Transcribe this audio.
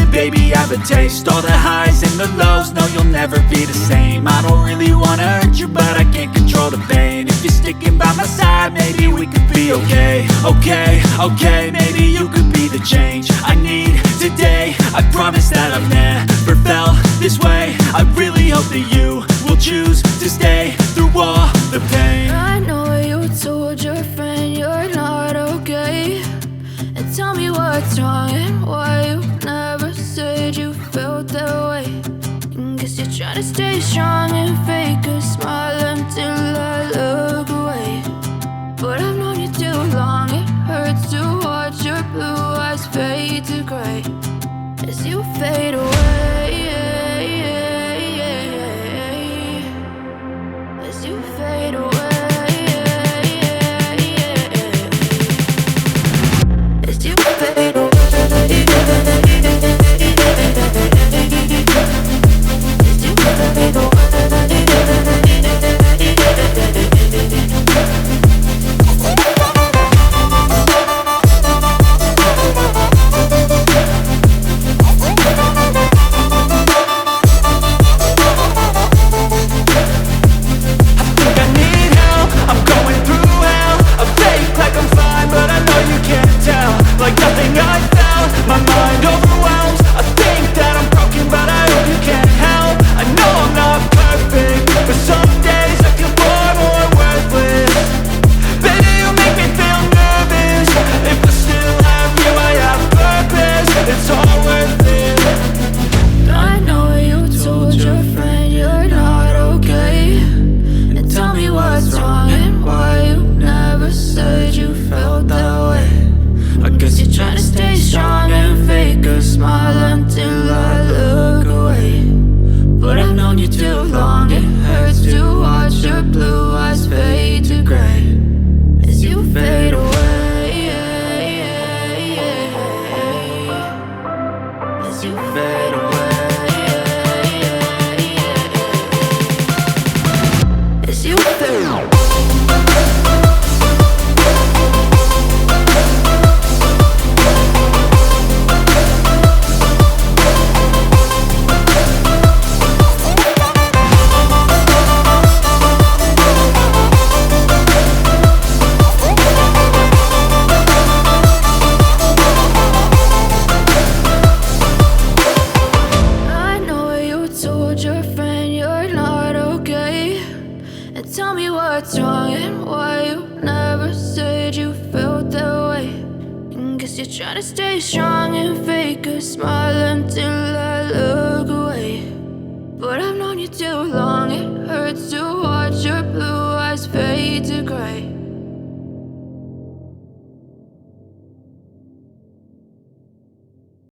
it, baby, have a taste. All the highs and the lows, no, you'll never be the same. I don't really wanna hurt you, but I can't control the pain. If you're sticking by my side, maybe we could be okay. Okay, maybe you could be the change I need today. I promise that I've never felt this way. I really hope that you will choose to stay through all the pain. I know you told your friend you're not okay, and tell me what's wrong and why you never said you felt that way. Guess you're trying to stay strong and fake a smile until I look away. But I've known you too long, it hurts to watch your blue eyes fade to gray as you fade away. As you fade away. As you fade away. Like nothing I found, my mind overwhelms. I think that I'm broken, but I hope you can't help. I know I'm not perfect, but some days I feel far more worthless. Baby, you make me feel nervous. If I still have you, I have purpose. It's all worth it. I know you told your friend you're not okay, and tell me what's wrong and why you never said you felt that way. I guess you're trying to stay strong and fake a smile until I look away. But I've known you too long, it hurts to watch your blue eyes fade to gray as you fade away. As you fade away. As you fade away. Your friend you're not okay, and tell me what's wrong and why you never said you felt that way. And guess you're trying to stay strong and fake a smile until